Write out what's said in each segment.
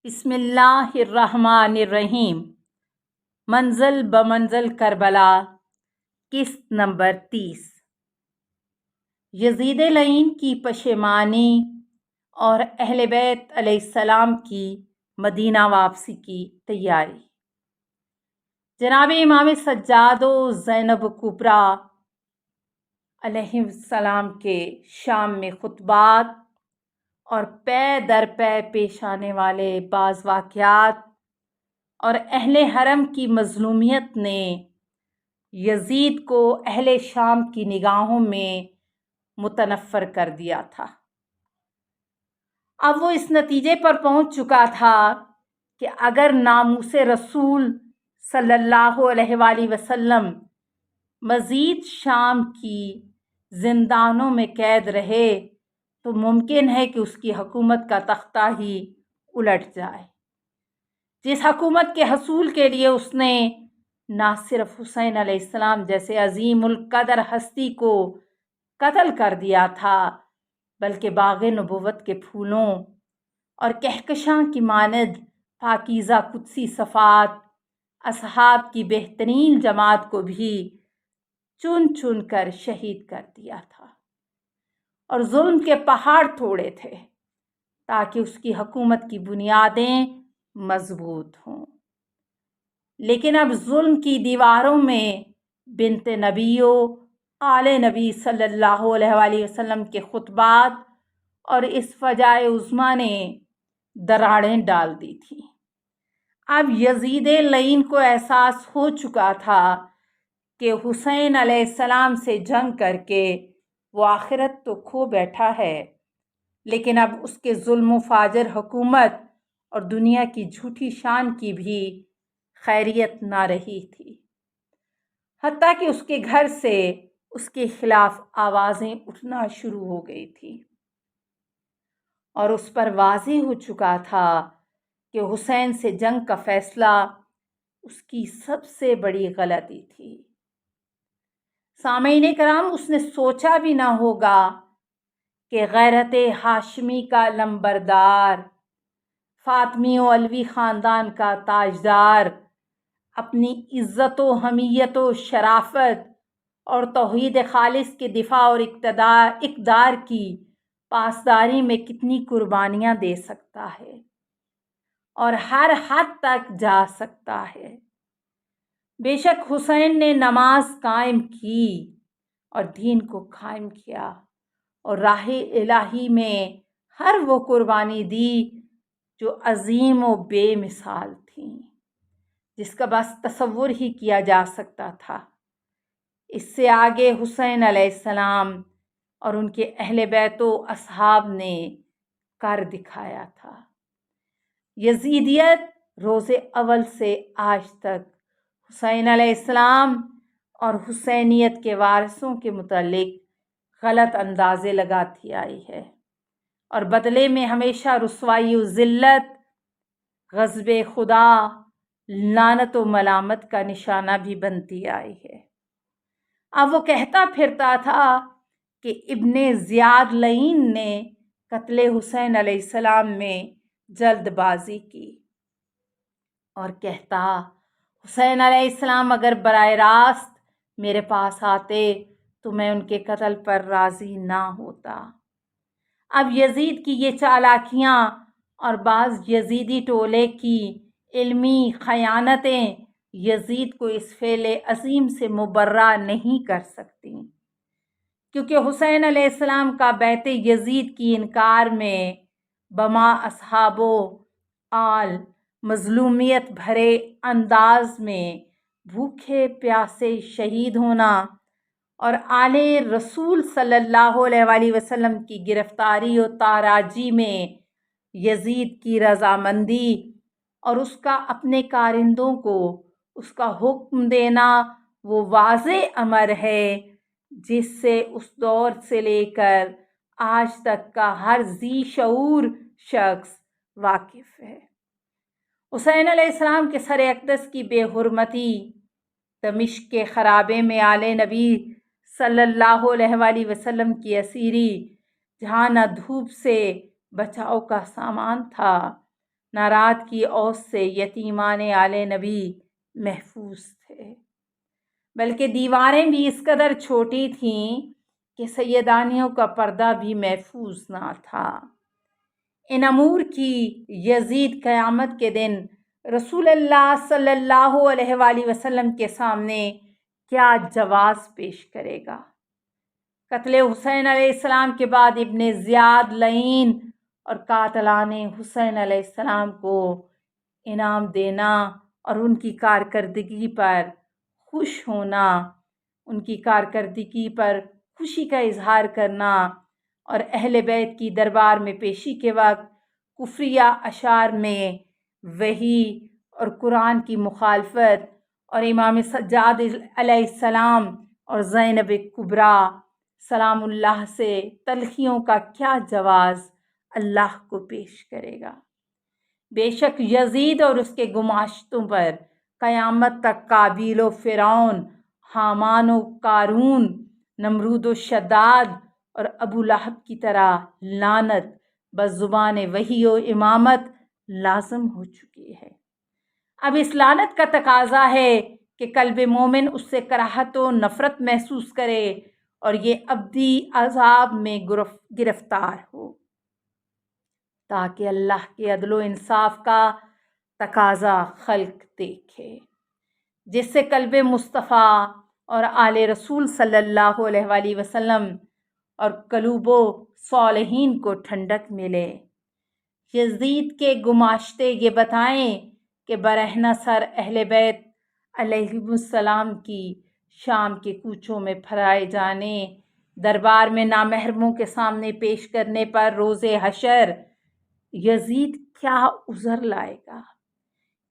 بسم اللہ الرحمن الرحیم۔ منزل بمنزل کربلا، قسط نمبر 30۔ یزید لعین کی پشیمانی اور اہل بیت علیہ السلام کی مدینہ واپسی کی تیاری۔ جناب امام سجاد و زینب کبریٰ علیہ السلام کے شام میں خطبات اور پے در پے پیش آنے والے بعض واقعات اور اہل حرم کی مظلومیت نے یزید کو اہل شام کی نگاہوں میں متنفر کر دیا تھا۔ اب وہ اس نتیجے پر پہنچ چکا تھا کہ اگر ناموس رسول صلی اللہ علیہ وآلہ وسلم مزید شام کی زندانوں میں قید رہے تو ممکن ہے کہ اس کی حکومت کا تختہ ہی الٹ جائے، جس حکومت کے حصول کے لیے اس نے نہ صرف حسین علیہ السلام جیسے عظیم القدر ہستی کو قتل کر دیا تھا، بلکہ باغ نبوت کے پھولوں اور کہکشاں کی مانند پاکیزہ قدسی صفات اصحاب کی بہترین جماعت کو بھی چن چن کر شہید کر دیا تھا اور ظلم کے پہاڑ توڑے تھے تاکہ اس کی حکومت کی بنیادیں مضبوط ہوں۔ لیکن اب ظلم کی دیواروں میں بنت نبی و آل نبی صلی اللہ علیہ وآلہ وسلم کے خطبات اور اس فجائع عظمیٰ نے دراڑیں ڈال دی تھیں۔ اب یزید لعین کو احساس ہو چکا تھا کہ حسین علیہ السلام سے جنگ کر کے وہ آخرت تو کھو بیٹھا ہے، لیکن اب اس کے ظلم و فاجر حکومت اور دنیا کی جھوٹی شان کی بھی خیریت نہ رہی تھی، حتیٰ کہ اس کے گھر سے اس کے خلاف آوازیں اٹھنا شروع ہو گئی تھی اور اس پر واضح ہو چکا تھا کہ حسین سے جنگ کا فیصلہ اس کی سب سے بڑی غلطی تھی۔ سامعین کرام، اس نے سوچا بھی نہ ہوگا کہ غیرت ہاشمی کا لمبردار، فاطمی و علوی خاندان کا تاجدار، اپنی عزت و حمیت و شرافت اور توحید خالص کے دفاع اور اقدار کی پاسداری میں کتنی قربانیاں دے سکتا ہے اور ہر حد تک جا سکتا ہے۔ بے شک حسین نے نماز قائم کی اور دین کو قائم کیا اور راہ الہی میں ہر وہ قربانی دی جو عظیم و بے مثال تھیں، جس کا بس تصور ہی کیا جا سکتا تھا۔ اس سے آگے حسین علیہ السلام اور ان کے اہل بیت و اصحاب نے کر دکھایا تھا۔ یزیدیت روز اول سے آج تک حسین علیہ السلام اور حسینیت کے وارثوں کے متعلق غلط اندازے لگاتی آئی ہے اور بدلے میں ہمیشہ رسوائی و ذلت، غضب خدا، لعنت و ملامت کا نشانہ بھی بنتی آئی ہے۔ اب وہ کہتا پھرتا تھا کہ ابن زیاد لعین نے قتل حسین علیہ السلام میں جلد بازی کی، اور کہتا حسین علیہ السلام اگر براہ راست میرے پاس آتے تو میں ان کے قتل پر راضی نہ ہوتا۔ اب یزید کی یہ چالاکیاں اور بعض یزیدی ٹولے کی علمی خیانتیں یزید کو اس فعل عظیم سے مبرہ نہیں کر سکتی، کیونکہ حسین علیہ السلام کا بیت یزید کی انکار میں بما اصحاب و آل مظلومیت بھرے انداز میں بھوکے پیاسے شہید ہونا اور آل رسول صلی اللہ علیہ وآلہ وسلم کی گرفتاری و تاراجی میں یزید کی رضامندی اور اس کا اپنے کارندوں کو اس کا حکم دینا وہ واضح امر ہے جس سے اس دور سے لے کر آج تک کا ہر ذی شعور شخص واقف ہے۔ حسین علیہ السلام کے سر اقدس کی بے حرمتی، دمشق کے خرابے میں آل نبی صلی اللہ علیہ وآلہ وسلم کی اسیری، جہاں نہ دھوپ سے بچاؤ کا سامان تھا نہ رات کی اوس سے یتیمان آل نبی محفوظ تھے، بلکہ دیواریں بھی اس قدر چھوٹی تھیں کہ سیدانیوں کا پردہ بھی محفوظ نہ تھا۔ ان امور کی یزید قیامت کے دن رسول اللہ صلی اللہ علیہ وآلہ وسلم کے سامنے کیا جواز پیش کرے گا؟ قتل حسین علیہ السلام کے بعد ابن زیاد لعین اور قاتلان حسین علیہ السلام کو انعام دینا اور ان کی کارکردگی پر خوش ہونا، ان کی کارکردگی پر خوشی کا اظہار کرنا اور اہل بیت کی دربار میں پیشی کے وقت کفریہ اشعار میں وحی اور قرآن کی مخالفت اور امام سجاد علیہ السلام اور زینب کبریٰ سلام اللہ سے تلخیوں کا کیا جواز اللہ کو پیش کرے گا؟ بے شک یزید اور اس کے گماشتوں پر قیامت تک قابیل و فرعون، حامان و قارون، نمرود و شداد اور ابو لہب کی طرح لعنت بزبان وحی و امامت لازم ہو چکی ہے۔ اب اس لعنت کا تقاضا ہے کہ قلب مومن اس سے کراہت و نفرت محسوس کرے اور یہ ابدی عذاب میں گرفتار ہو، تاکہ اللہ کے عدل و انصاف کا تقاضا خلق دیکھے، جس سے قلب مصطفیٰ اور آل رسول صلی اللہ علیہ وآلہ وسلم اور قلوب و صالحین کو ٹھنڈک ملے۔ یزید کے گماشتے یہ بتائیں کہ برہنہ سر اہل بیت علیہم السلام کی شام کے کوچوں میں پھرائے جانے، دربار میں نامحرموں کے سامنے پیش کرنے پر روز حشر یزید کیا عذر لائے گا؟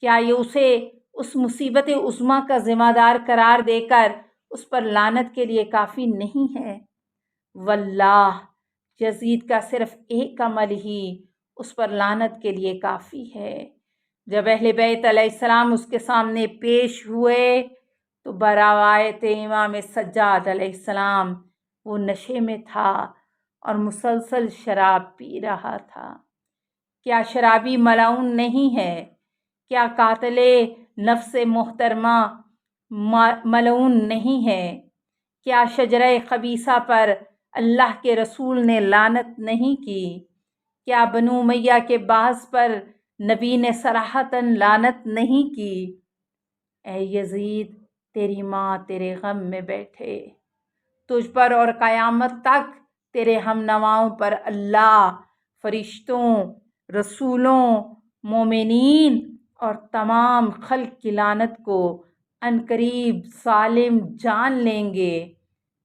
کیا یہ اسے اس مصیبت عظمیٰ کا ذمہ دار قرار دے کر اس پر لعنت کے لیے کافی نہیں ہے؟ واللہ یزید کا صرف ایک عمل ہی اس پر لعنت کے لیے کافی ہے۔ جب اہل بیت علیہ السلام اس کے سامنے پیش ہوئے تو بروایت امام سجاد علیہ السلام وہ نشے میں تھا اور مسلسل شراب پی رہا تھا۔ کیا شرابی ملعون نہیں ہے؟ کیا قاتل نفس محترمہ ملعون نہیں ہے؟ کیا شجرہ خبیثہ پر اللہ کے رسول نے لعنت نہیں کی؟ کیا بنو امیہ کے بعض پر نبی نے صراحتاً لعنت نہیں کی؟ اے یزید، تیری ماں تیرے غم میں بیٹھے، تجھ پر اور قیامت تک تیرے ہم نواؤں پر اللہ، فرشتوں، رسولوں، مومنین اور تمام خلق کی لعنت کو عنقریب ظالم جان لیں گے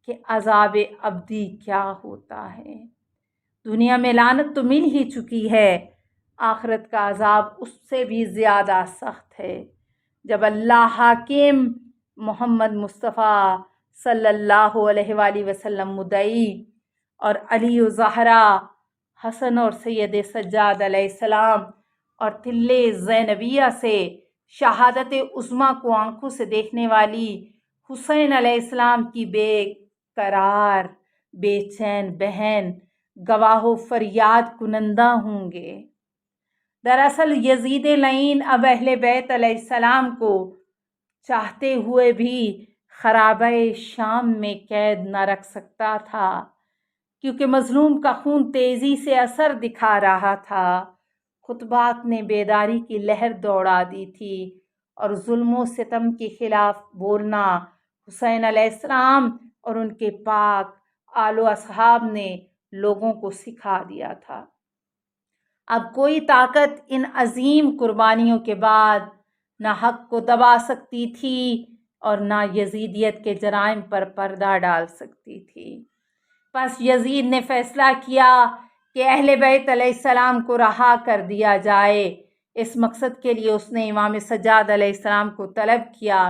کہ عذاب ابدی کیا ہوتا ہے۔ دنیا میں لعنت تو مل ہی چکی ہے، آخرت کا عذاب اس سے بھی زیادہ سخت ہے، جب اللہ حاکم، محمد مصطفیٰ صلی اللہ علیہ وآلہ وسلم مدعی اور علی و زہرا، حسن اور سید سجاد علیہ السلام اور طل زینبیہ سے شہادت عظمیٰ کو آنکھوں سے دیکھنے والی حسین علیہ السلام کی بے قرار بے چین بہن گواہ و فریاد کنندہ ہوں گے۔ دراصل یزید لعین اب اہل بیت علیہ السلام کو چاہتے ہوئے بھی خرابہ شام میں قید نہ رکھ سکتا تھا، کیونکہ مظلوم کا خون تیزی سے اثر دکھا رہا تھا۔ خطبات نے بیداری کی لہر دوڑا دی تھی اور ظلم و ستم کے خلاف بولنا حسین علیہ السلام اور ان کے پاک آل و اصحاب نے لوگوں کو سکھا دیا تھا۔ اب کوئی طاقت ان عظیم قربانیوں کے بعد نہ حق کو دبا سکتی تھی اور نہ یزیدیت کے جرائم پر پردہ ڈال سکتی تھی۔ پس یزید نے فیصلہ کیا کہ اہل بیت علیہ السلام کو رہا کر دیا جائے۔ اس مقصد کے لیے اس نے امام سجاد علیہ السلام کو طلب کیا۔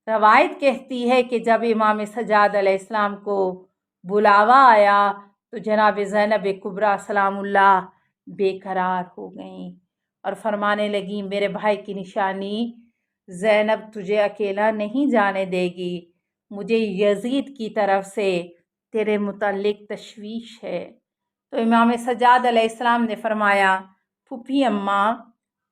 روایت کہتی ہے کہ جب امام سجاد علیہ السلام کو بلاوا آیا تو جناب زینب کبریٰ سلام اللہ بے قرار ہو گئیں اور فرمانے لگیں، میرے بھائی کی نشانی زینب تجھے اکیلا نہیں جانے دے گی، مجھے یزید کی طرف سے تیرے متعلق تشویش ہے۔ تو امام سجاد علیہ السلام نے فرمایا، پھوپھی اماں،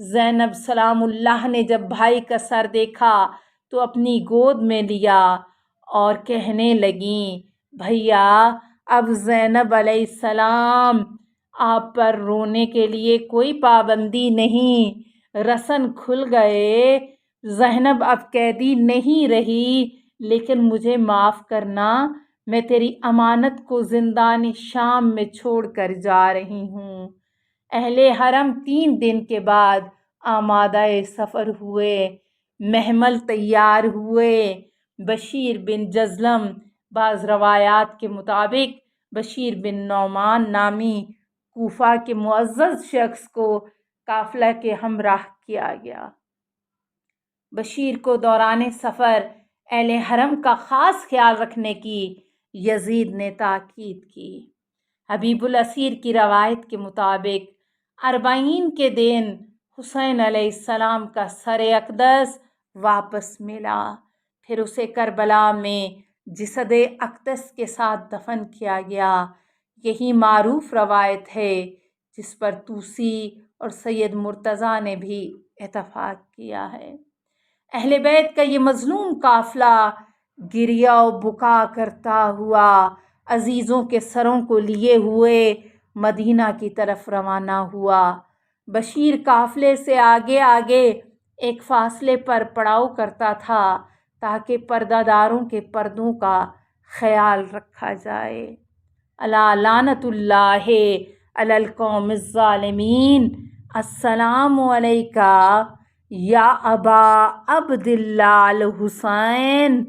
زینب سلام اللہ نے جب بھائی کا سر دیکھا تو اپنی گود میں لیا اور کہنے لگیں، بھیا اب زینب علیہ السلام آپ پر رونے کے لیے کوئی پابندی نہیں، رسن کھل گئے، زینب اب قیدی نہیں رہی، لیکن مجھے معاف کرنا، میں تیری امانت کو زندان شام میں چھوڑ کر جا رہی ہوں۔ اہل حرم 3 دن کے بعد آمادہ سفر ہوئے، محمل تیار ہوئے۔ بشیر بن جزلم، بعض روایات کے مطابق بشیر بن نعمان نامی کوفہ کے معزز شخص کو قافلہ کے ہمراہ کیا گیا۔ بشیر کو دوران سفر اہل حرم کا خاص خیال رکھنے کی یزید نے تاکید کی۔ حبیب الاسیر کی روایت کے مطابق 40 کے دن حسین علیہ السلام کا سر اقدس واپس ملا، پھر اسے کربلا میں جسد اقدس کے ساتھ دفن کیا گیا۔ یہی معروف روایت ہے جس پر طوسی اور سید مرتضیٰ نے بھی اتفاق کیا ہے۔ اہل بیت کا یہ مظلوم قافلہ گریہ و بکا کرتا ہوا عزیزوں کے سروں کو لیے ہوئے مدینہ کی طرف روانہ ہوا۔ بشیر قافلے سے آگے آگے ایک فاصلے پر پڑاؤ کرتا تھا تاکہ پردہ داروں کے پردوں کا خیال رکھا جائے۔ الا لعنت اللہ علی القوم الظالمین، السلام علیکہ یا ابا عبداللہ الحسین۔